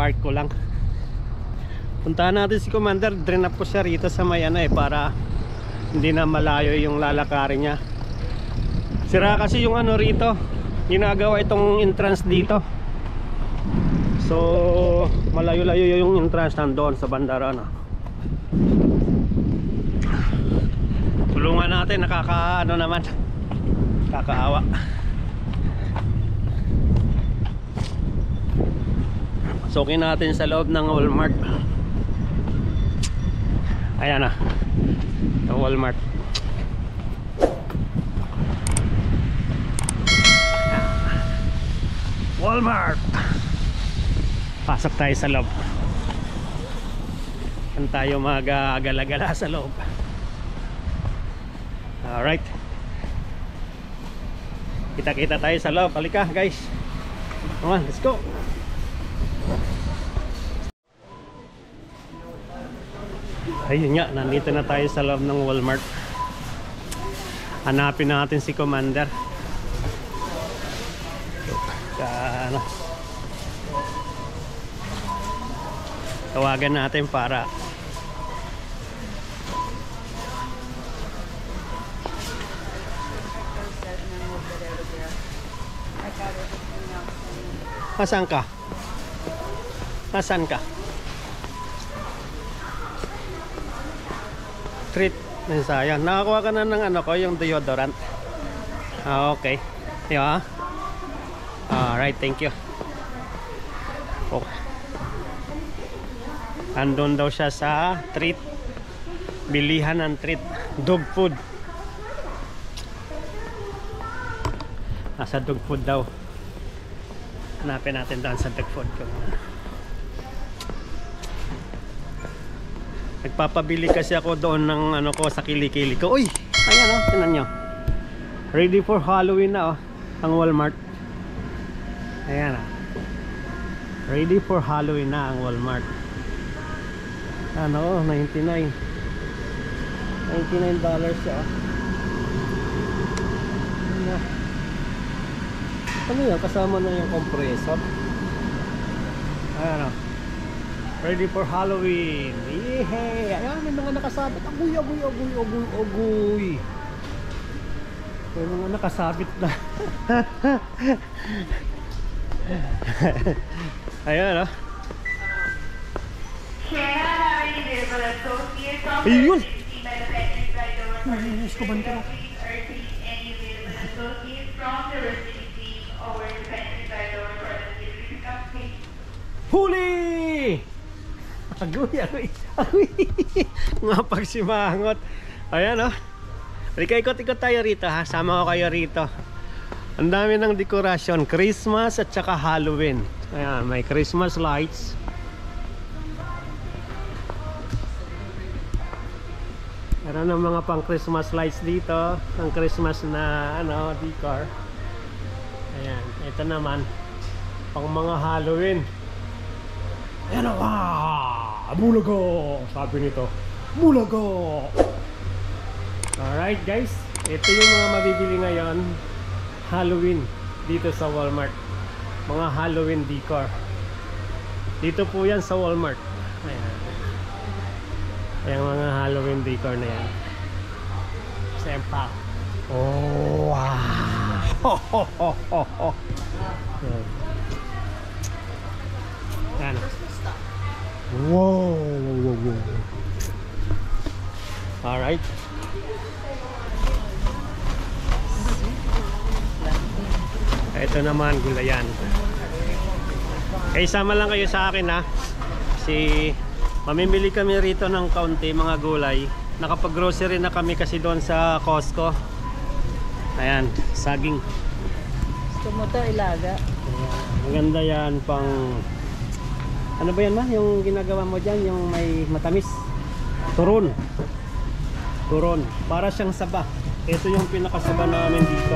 ipapark ko lang. Puntahan natin si Commander. Drain up ko siya rito sa may ano para hindi na malayo yung lalakarin niya. Sira kasi yung ano rito, ginagawa itong entrance dito. So malayo-layo yung entrance nandoon sa bandara na. Tulungan natin, nakakaano naman, kakaawa. Sokin natin sa loob ng Walmart. Ayan na, yung Walmart. Walmart. Pasok tayo sa loob. Saan tayo mag-agala-gala sa loob. Alright, kita-kita tayo sa loob. Halika guys, come on, let's go. Ayun nga, nandito na tayo sa loob ng Walmart. Hanapin natin si Commander. Ano, tawagan natin para Asan ka? Asan ka? Treat. Sayang. Nakakuha ka na ng ano ko, yung deodorant. Okay. Yeah. Alright, thank you. Okay. Andun daw siya sa treat. Bilihan ng treat. Dog food. Nasa dog food daw. Hanapin natin doon sa dog food ko. Nagpapabili kasi ako doon ng ano ko sa kilikili ko. Uy! Ayan o, tingnan nyo. Ready for Halloween na ang Walmart. Ayan o. Ready for Halloween na ang Walmart. Ano, $99 siya. Ano yan? Kasama na yung compressor. Ayan o. Ready for Halloween. Yehey! Ayan, may mga nakasabit. Agoy, agoy, agoy, agoy, agoy. May mga nakasabit na. Ayan o. Ayun! Narinis ko ba nito? Huli! Agoy, agoy, agoy. Nga pagsimangot. Ayan o. Halika, ikot-ikot tayo rito ha. Sama ko kayo rito. Ang dami ng dekorasyon. Christmas at saka Halloween. Ayan, may Christmas lights. Meron ng mga pang Christmas lights dito. Ang Christmas na ano, decor. Ayan, ito naman pang mga Halloween. Ayan o, bulago! Sabi nito, bulago! Alright guys, ito yung mga mabibili ngayon Halloween dito sa Walmart. Mga Halloween decor. Dito po yan sa Walmart. Ayan. Ayan mga Halloween decor na yan. Sempa. Oh, wow! Ho, ho, ho, ho, ho. Ayan. Wow, wow, wow. Alright. Ito naman, gulayan. Sama lang kayo sa akin ha. Kasi mamimili kami rito ng kaunti mga gulay. Nakapag-grocery na kami kasi doon sa Costco. Ayan, saging. Gusto mo to ilaga? Maganda yan pang... Ano ba yan ma? Yung ginagawa mo dyan, yung may matamis. Turon. Turon. Para siyang saba. Ito yung pinakasaba namin dito.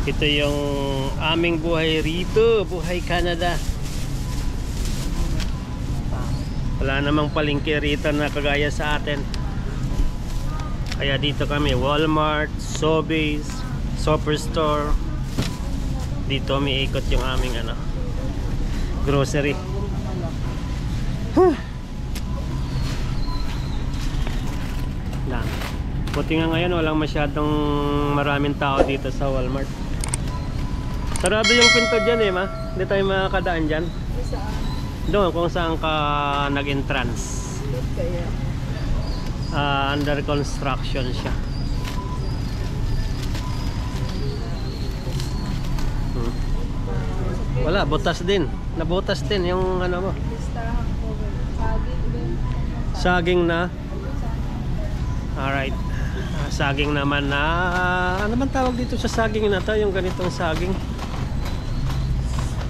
Ito yung aming buhay rito, buhay Canada. Wala namang palengke rito na kagaya sa atin. Kaya dito kami, Walmart, Sobeys, Superstore. Dito umiikot yung aming grocery. Lang. Buti nga ngayon walang masyadong maraming tao dito sa Walmart. Sarado yung pinto dyan ma. Hindi tayo makakadaan dyan. Doon kung saan ka nag-entrance. Under construction siya. Wala, butas din. Nabutas din yung mo. Saging na. Alright. Saging naman na ano man tawag dito sa saging na to, yung ganitong saging.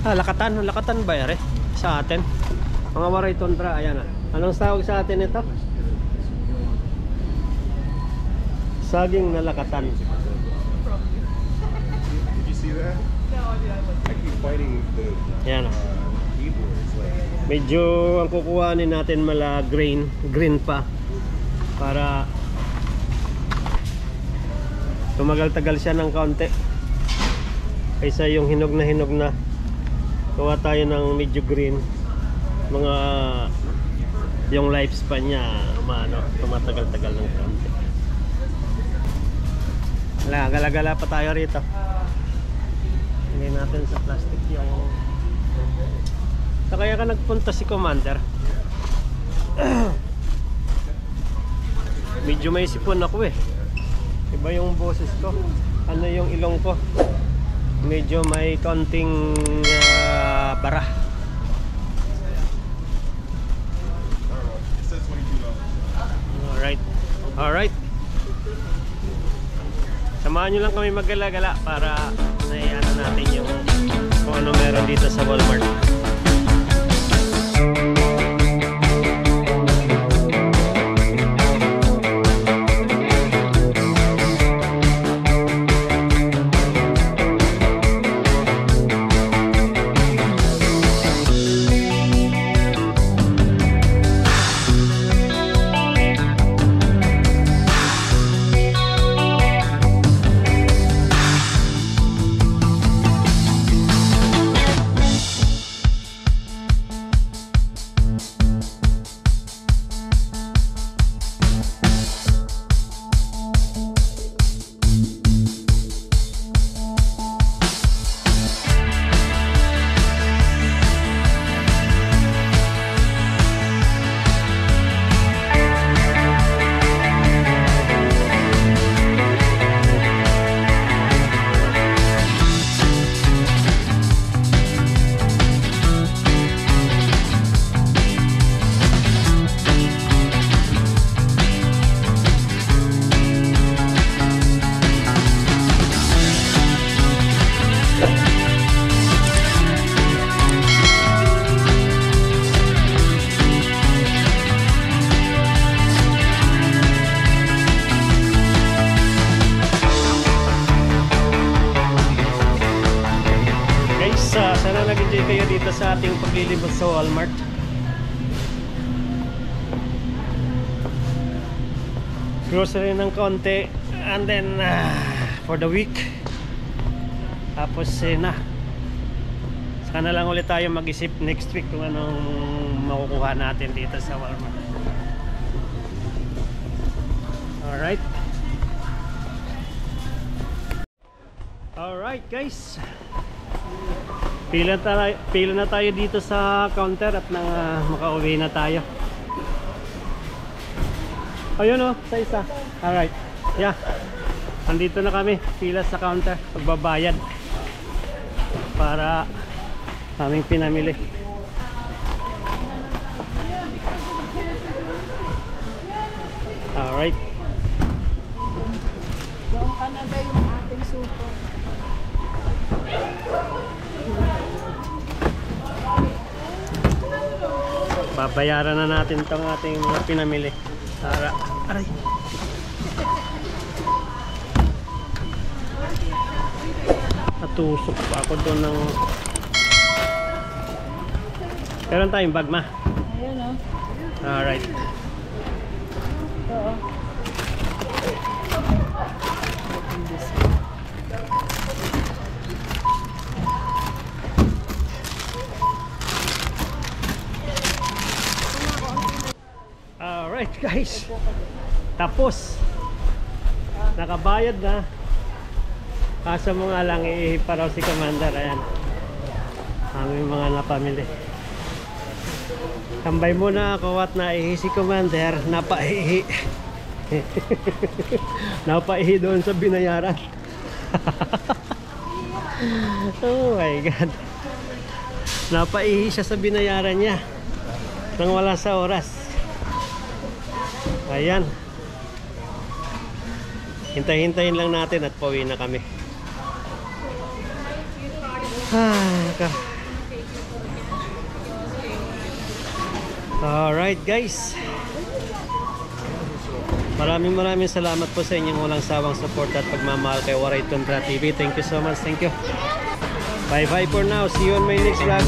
Lakatan ba yare sa atin? Mga waray tundra, ayan Anong tawag sa atin ito? Saging na lakatan. Did you see that? I keep fighting the Ayan keyboards. Like, medyo ang kukuhanin natin mala green pa para tumagal-tagal siya ng kaunti kaysa yung hinog na kuha tayo ng medyo green, mga yung lifespan niya tumatagal-tagal ng kaunti. Gala-gala pa tayo rito. Hindi natin sa plastic yung kaya ka nagpunta si Commander. Medyo may sipon ako iba yung boses ko, yung ilong ko medyo may konting bara. Alright, samahan nyo lang kami maggala-gala para natin yung kung ano meron dito sa Walmart. Kayo dito sa ating paglilibot sa Walmart. Grocery ng konti and then for the week, tapos saka na lang ulit tayo mag-isip next week kung anong makukuha natin dito sa Walmart. Alright guys, pila na tayo dito sa counter at makauwi na tayo. Ayun sa isa. Alright, yeah, andito na kami, pila sa counter, pagbabayad para aming pinamili. Alright, Yung Canada yung ating super. babayaran na natin tong ating mga pinamili. Aray. Tusok pa ako doon ng... Meron tayong bag, ma. Ayun o. Alright. Ito o. Alright guys. Tapos. Nakabayad na. Kaso mo nga lang iihi pa raw si Commander. Ayan. Aming mga napamili. Tambay muna ako at naihi si Commander. Napaihi. Napaihi doon sa binayaran. Oh my God. Napaihi siya sa binayaran niya nang wala sa oras. Ayan. Hintay-hintayin lang natin at pauwi na kami. Alright guys. Maraming salamat po sa inyong walang sawang support at pagmamahal kay Waray Tundra TV. Thank you so much. Thank you. Bye bye for now. See you on my next vlog.